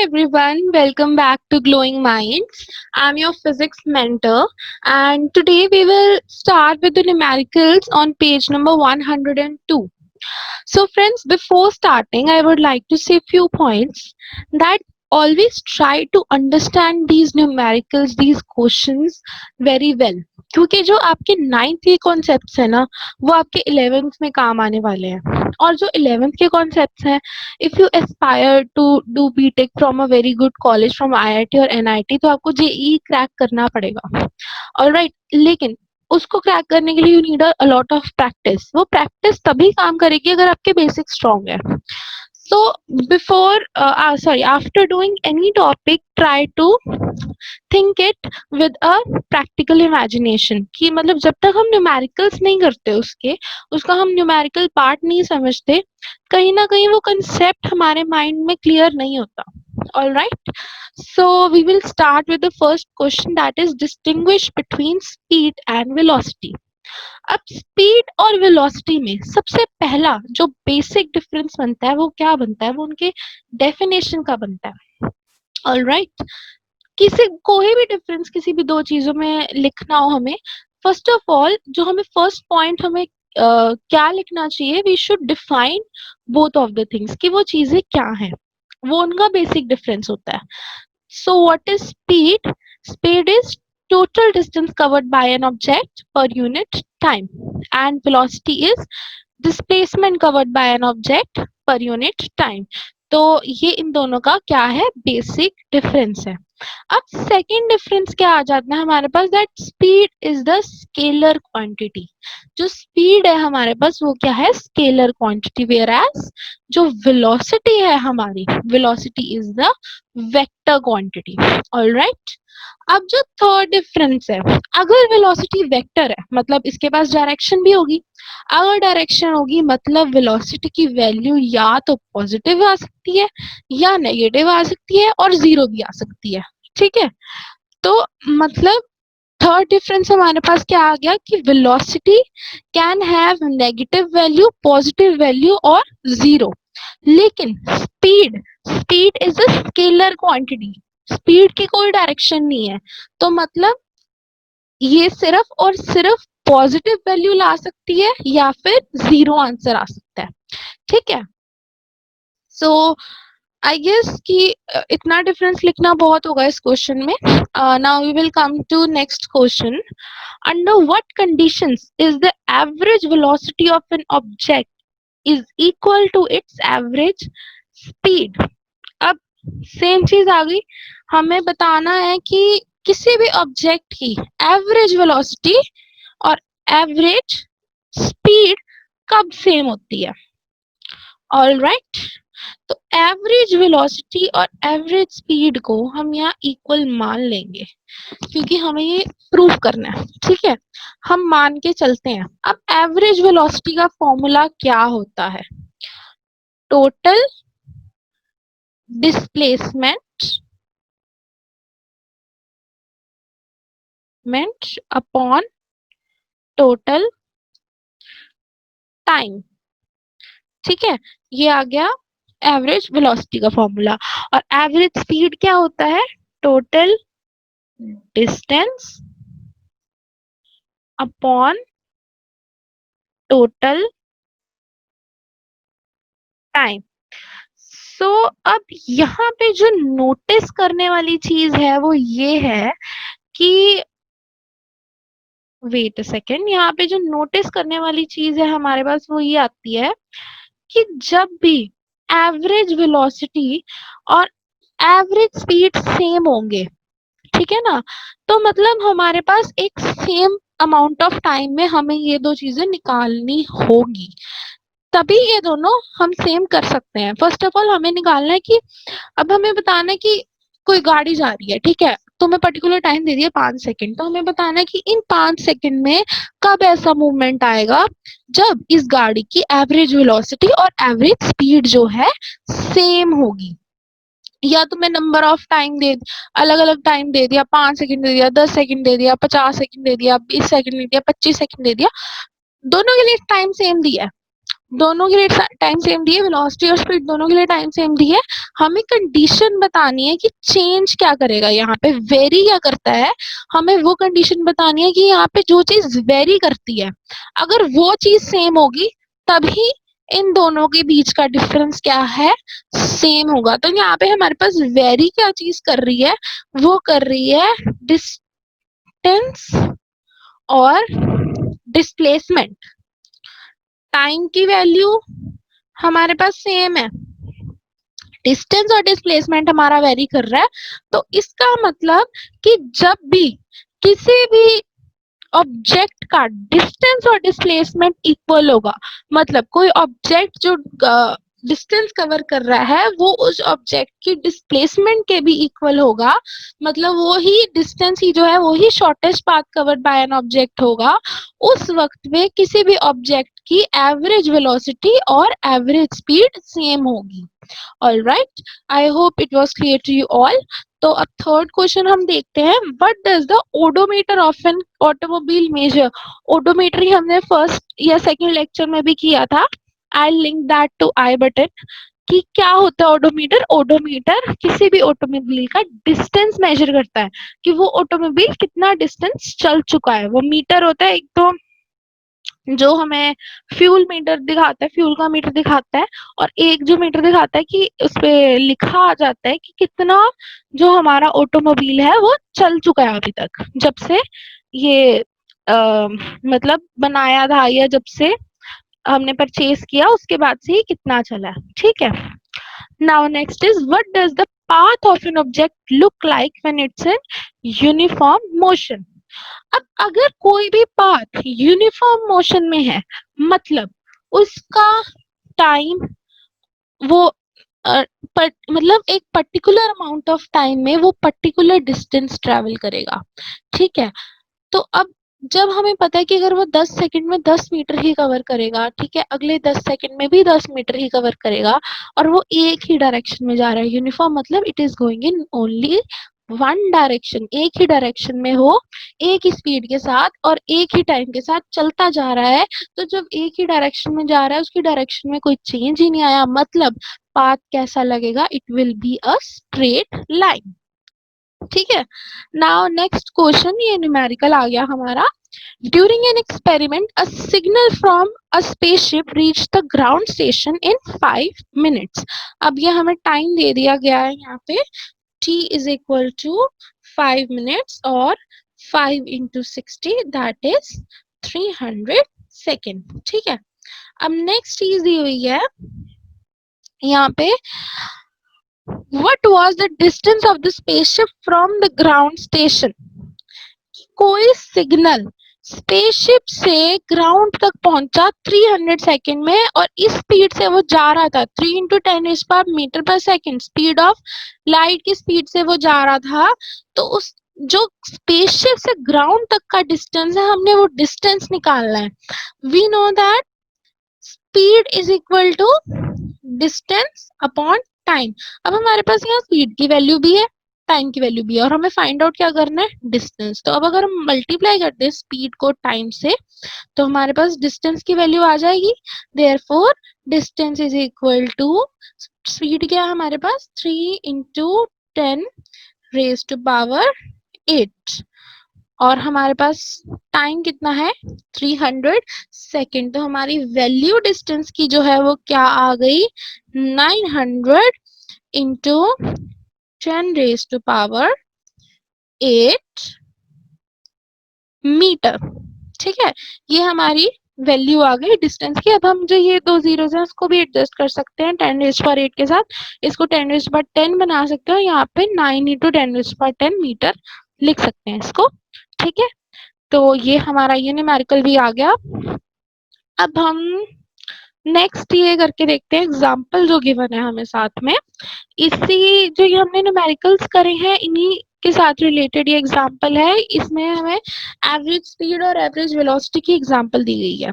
everyone, welcome back to Glowing Minds. I'm your physics mentor, and today we will start with the numericals on page number 102. So, friends, before starting, I would like to say a few points that always try to understand these numericals, these questions very well. क्योंकि जो आपके ninth के concepts है ना वो आपके 11th में काम आने वाले हैं और जो 11th के कॉन्सेप्ट्स हैं if you aspire to do BTech from a very good college from IIT और एनआईटी तो आपको जेई क्रैक करना पड़ेगा ऑलराइट लेकिन उसको क्रैक करने के लिए you need a lot of practice वो प्रैक्टिस तभी काम करेगी अगर आपके बेसिक स्ट्रांग है so before sorry after doing any topic try to think it with a practical imagination कि मतलब जब तक हम न्यूमेरिकल्स नहीं करते उसका हम न्यूमेरिकल पार्ट नहीं समझते कहीं ना कहीं वो कंसेप्ट हमारे माइंड में क्लियर नहीं होता all right so we will start with the first question that is distinguish between speed and velocity अब स्पीड और वेलोसिटी में सबसे पहला जो बेसिक डिफरेंस बनता है वो क्या बनता है वो उनके डेफिनेशन का बनता है ऑलराइट किसी कोई भी डिफरेंस किसी भी दो चीजों में लिखना हो हमें फर्स्ट ऑफ ऑल जो हमें फर्स्ट पॉइंट हमें क्या लिखना चाहिए we should define both of the things कि वो चीजें क्या हैं वो उनका बेसिक डिफरेंस होता है so what is speed speed is total distance covered by an object per unit time and velocity is displacement covered by an object per unit time तो ये इन दोनों का क्या है बेसिक डिफरेंस है अब सेकेंड डिफरेंस क्या आ जाता है हमारे पास that speed is the scalar quantity जो स्पीड है हमारे पास वो क्या है स्केलर क्वांटिटी वेयर एज जो वेलोसिटी है हमारी velocity is the vector quantity alright अब जो थर्ड डिफरेंस है अगर वेलोसिटी वेक्टर है मतलब इसके पास डायरेक्शन भी होगी अगर डायरेक्शन होगी मतलब वेलोसिटी की वैल्यू या तो पॉजिटिव आ सकती है या नेगेटिव आ सकती है और जीरो भी आ सकती है ठीक है तो मतलब थर्ड डिफरेंस हमारे पास क्या आ गया कि velocity can have negative value positive value और जीरो लेकिन speed speed is a scalar quantity speed की कोई डायरेक्शन नहीं है तो मतलब ये सिर्फ और सिर्फ पॉजिटिव वैल्यू ला सकती है या फिर जीरो आंसर आ सकता है ठीक है सो आई गेस कि इतना डिफरेंस लिखना बहुत होगा इस क्वेश्चन में now we will come to next question under what conditions is the average velocity of an object is equal to its average speed अब सेम चीज आ गई हमें बताना है कि किसी भी ऑब्जेक्ट की एवरेज वेलोसिटी और एवरेज स्पीड कब सेम होती है ऑलराइट तो एवरेज वेलोसिटी और एवरेज स्पीड को हम यहाँ इक्वल मान लेंगे क्योंकि हमें ये प्रूव करना है ठीक है हम मान के चलते हैं अब एवरेज वेलोसिटी का फॉर्मूला क्या होता है total displacement upon total time ठीक है ये आ गया एवरेज वेलोसिटी का फॉर्मूला और एवरेज स्पीड क्या होता है total distance upon total time so अब यहाँ पे जो नोटिस करने वाली चीज है वो ये है कि वेट अ सेकेंड यहाँ पे जो नोटिस करने वाली चीज है हमारे पास वो ये आती है कि जब भी एवरेज वेलोसिटी और एवरेज स्पीड सेम होंगे ठीक है ना तो मतलब हमारे पास एक सेम अमाउंट ऑफ टाइम में हमें ये दो चीजें निकालनी होगी तभी ये दोनों हम सेम कर सकते हैं फर्स्ट ऑफ ऑल हमें निकालना है कि अब हमें बताना है कि कोई गाड़ी जा रही है ठीक है तुम्हें पर्टिकुलर टाइम दे दिया 5 सेकंड तो हमें बताना है कि इन 5 सेकंड में कब ऐसा मूवमेंट आएगा जब इस गाड़ी की एवरेज वेलोसिटी और एवरेज स्पीड जो है सेम होगी या तुम्हें नंबर ऑफ टाइम दे अलग अलग टाइम दे दिया 5 सेकंड दे दिया 10 सेकंड दे दिया 50 सेकंड दे दिया 20 सेकंड दे दिया 25 सेकंड दे दिया दोनों के लिए टाइम सेम दिया है दोनों के लिए टाइम सेम दी है, वेलोसिटी और स्पीड दोनों के लिए टाइम सेम दी है। हमें कंडीशन बतानी है कि चेंज क्या करेगा, यहाँ पे वेरी क्या करता है, हमें वो कंडीशन बतानी है कि यहाँ पे जो चीज वेरी करती है अगर वो चीज सेम होगी तभी इन दोनों के बीच का डिफरेंस क्या है, सेम होगा। तो यहाँ पे हमारे पास वेरी क्या चीज कर रही है, वो कर रही है डिस्टेंस और डिस्प्लेसमेंट। टाइम की वैल्यू हमारे पास सेम है, डिस्टेंस और डिस्प्लेसमेंट हमारा वेरी कर रहा है। तो इसका मतलब कि जब भी किसी भी ऑब्जेक्ट का डिस्टेंस और डिस्प्लेसमेंट इक्वल होगा, मतलब कोई ऑब्जेक्ट जो डिस्टेंस कवर कर रहा है वो उस ऑब्जेक्ट की डिस्प्लेसमेंट के भी इक्वल होगा, मतलब वो ही डिस्टेंस ही जो है वो ही shortest path covered by an object होगा, उस वक्त में किसी भी ऑब्जेक्ट की एवरेज वेलोसिटी और एवरेज स्पीड सेम होगी। All right, I hope it was clear to you all. तो अब थर्ड क्वेश्चन हम देखते हैं, what does the odometer of an automobile measure. Odometer ही हमने फर्स्ट या सेकंड लेक्चर में भी किया था, I link that to I button. कि क्या होता है ओडोमीटर, ओडोमीटर किसी भी ऑटोमोबाइल का डिस्टेंस मेजर करता है कि वो ऑटोमोबाइल कितना डिस्टेंस चल चुका है। वो मीटर होता है एक तो जो हमें फ्यूल मीटर दिखाता है, फ्यूल का मीटर दिखाता है, और एक जो मीटर दिखाता है कि उसपे लिखा आ जाता है कि कितना जो हमारा ऑटोमोबाइल है वो चल चुका है अभी तक, जब से ये मतलब बनाया था या जब से हमने परचेज किया उसके बाद से ही कितना चला है। ठीक है, now next is what does the path of an object look like when it's in uniform motion. अब अगर कोई भी पाथ यूनिफॉर्म मोशन में है, मतलब उसका टाइम वो मतलब एक पर्टिकुलर अमाउंट ऑफ टाइम में वो पर्टिकुलर डिस्टेंस ट्रेवल करेगा। ठीक है, तो अब जब हमें पता है कि अगर वो 10 सेकंड में 10 मीटर ही कवर करेगा, ठीक है, अगले 10 सेकंड में भी 10 मीटर ही कवर करेगा, और वो एक ही डायरेक्शन में जा रहा है, यूनिफॉर्म मतलब it is going in only one direction, एक ही डायरेक्शन में हो, एक ही स्पीड के साथ और एक ही टाइम के साथ चलता जा रहा है। तो जब एक ही डायरेक्शन में जा रहा है उसकी डायरेक्शन में कोई चेंज ही नहीं आया, मतलब पाथ कैसा लगेगा, it will be a straight line. ठीक है, नाउ नेक्स्ट क्वेश्चन, ये न्यूमेरिकल आ गया हमारा। During an experiment a signal from a spaceship reach the ground station in 5 minutes. अब ये हमें टाइम दे दिया गया है यहाँ पे, t is equal to 5 minutes और 5 into 60 दैट इज 300 सेकेंड। ठीक है, अब नेक्स्ट चीज दी हुई है यहाँ पे, what was the distance of the spaceship from the ground station। कोई सिग्नल स्पेसशिप से ग्राउंड तक पहुंचा 300 सेकेंड में और इस स्पीड से वो जा रहा था, 3 × 10⁻⁻⁰ स्पीड ऑफ लाइट की स्पीड से वो जा रहा था। तो उस जो स्पेसशिप से ग्राउंड तक का डिस्टेंस है हमने वो डिस्टेंस निकालना है। We know that speed is equal to distance upon time. अब हमारे पास यहाँ स्पीड की वैल्यू भी है, टाइम की वैल्यू भी है, और हमें फाइंड आउट क्या करना है, डिस्टेंस। तो अब अगर हम मल्टीप्लाई करते हैं स्पीड को टाइम से तो हमारे पास डिस्टेंस की वैल्यू आ जाएगी। Therefore distance is equal to, speed क्या है हमारे पास, 3 × 10⁻⁸ और हमारे पास टाइम कितना है, 300 सेकेंड। तो हमारी वैल्यू डिस्टेंस की जो है वो क्या आ गई, 900 × 10⁸ मीटर। ठीक है, ये हमारी वैल्यू आ गई डिस्टेंस की। अब हम जो ये दो जीरोस हैं उसको भी एडजस्ट कर सकते हैं 10⁸ के साथ, इसको 10⁻10 बना सकते हो, यहाँ पे 9 × 10⁻10 मीटर लिख सकते हैं इसको। ठीक है, तो ये हमारा ये न्यूमेरिकल भी आ गया। अब हम नेक्स्ट ये करके देखते हैं एग्जाम्पल जो गिवन है हमें साथ में, इसी जो ये हमने न्यूमेरिकल्स करे हैं इन्हीं के साथ रिलेटेड ये एग्जाम्पल है। इसमें हमें एवरेज स्पीड और एवरेज वेलोसिटी की एग्जाम्पल दी गई है।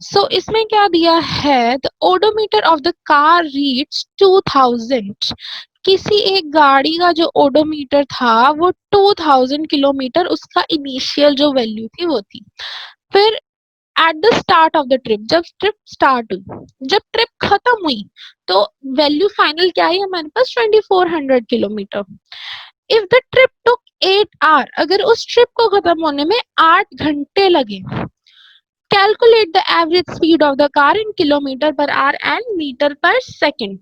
सो इसमें क्या दिया है, the odometer of the car reach 2000। किसी एक गाड़ी का जो ओडोमीटर था वो 2000 किलोमीटर उसका इनिशियल जो वैल्यू थी वो थी। फिर at the start of the trip, जब ट्रिप स्टार्ट हुई, जब ट्रिप खत्म हुई, तो वैल्यू फाइनल क्या आई हमारे पास 2400 kilometre. If the trip took 8 hour, अगर उस ट्रिप को खत्म होने में 8 घंटे लगे, calculate the average speed of the car in kilometre per hour and metre per second.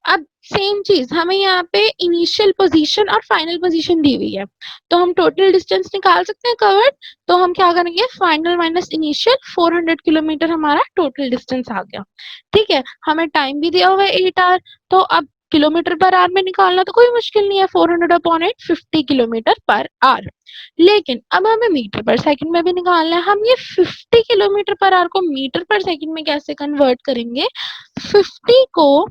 अब सेम चीज हमें यहाँ पे इनिशियल पोजीशन और फाइनल पोजीशन दी हुई है, तो हम टोटल डिस्टेंस निकाल सकते हैं कवर्ड। तो हम क्या करेंगे, फाइनल माइनस इनिशियल, 400 किलोमीटर हमारा टोटल डिस्टेंस आ गया। ठीक है, हमें टाइम भी दिया हुआ है 8 आवर, तो अब किलोमीटर पर आवर में निकालना तो कोई मुश्किल नहीं है, 400/8 50 किलोमीटर पर आवर। लेकिन अब हमें मीटर पर सेकंड में भी निकालना है। हम ये 50 किलोमीटर पर आवर को मीटर पर सेकंड में कैसे कन्वर्ट करेंगे? 50 को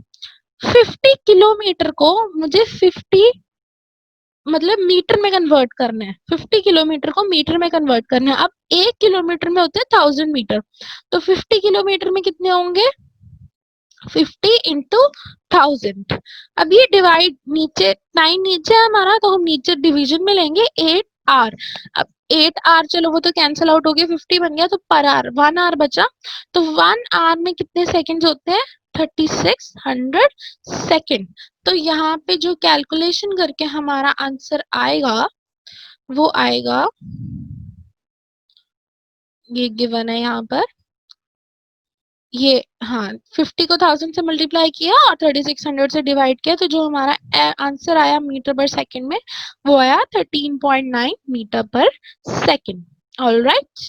50 किलोमीटर को मुझे 50 मतलब मीटर में कन्वर्ट करना है, 50 किलोमीटर को मीटर में कन्वर्ट करना है। अब 1 किलोमीटर में होते हैं 1000 मीटर, तो 50 किलोमीटर में कितने होंगे? 50 × 1000। अब ये डिवाइड, नीचे 9 नीचे है हमारा, तो हम नीचे डिवीजन में लेंगे 8 आवर। अब 8 आवर चलो वो तो कैंसिल आउट हो गया, 50 बन गया, तो पर आवर 1 आवर बचा। तो 1 आवर में कितने सेकंड्स होते हैं? 3600 सेकंड। तो यहाँ पे जो कैलकुलेशन करके हमारा आंसर आएगा वो आएगा, ये गिवन है यहाँ पर, ये हाँ 50 को 1000 से मल्टीप्लाई किया और 3600 से डिवाइड किया, तो जो हमारा आंसर आया मीटर पर सेकंड में वो आया 13.9 मीटर पर सेकंड। ऑलराइट,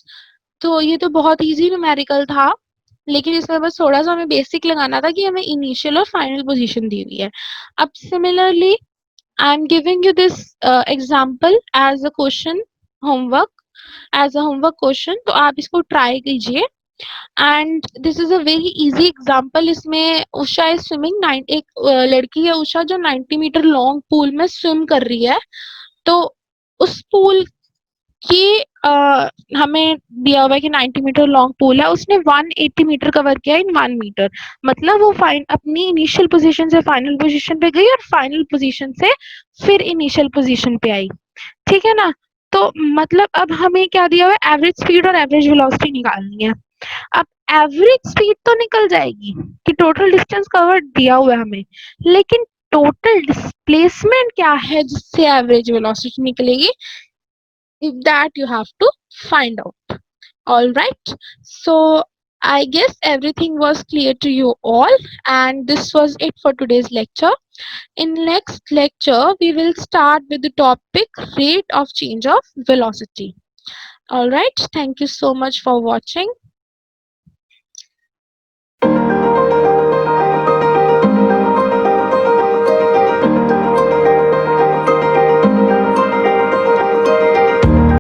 तो ये तो बहुत इजी न्यूमेरिकल था, लेकिन इसमें बस थोड़ा सा हमें बेसिक लगाना था कि हमें इनिशियल और फाइनल पोजीशन दी हुई है। अब similarly I am giving you this example as a question homework, as a homework question, तो आप इसको ट्राई कीजिए। And this is a very easy example. इसमें उषा इज स्विमिंग, एक लड़की है उषा जो 90 मीटर लॉन्ग पूल में स्विम कर रही है। तो उस पूल की हमें दिया हुआ है कि 90 मीटर लॉन्ग पूल है, उसने 180 मीटर कवर किया इन 1 मीटर। मतलब वो अपनी इनिशियल पोजीशन से फाइनल पोजीशन पे गई और फाइनल पोजीशन से फिर इनिशियल पोजीशन पे आई। ठीक है ना? तो मतलब अब हमें क्या दिया हुआ है? एवरेज स्पीड और एवरेज वेलोसिटी निकालनी है। अब एवरेज स्पीड तो निकल जाएगी कि टोटल डिस्टेंस कवर दिया हुआ है हमें, लेकिन टोटल डिस्प्लेसमेंट क्या है जिससे एवरेज वेलोसिटी निकलेगी? that you have to find out. All right, so I guess everything was clear to you all, and this was it for today's lecture. In next lecture we will start with the topic rate of change of velocity. All right, thank you so much for watching.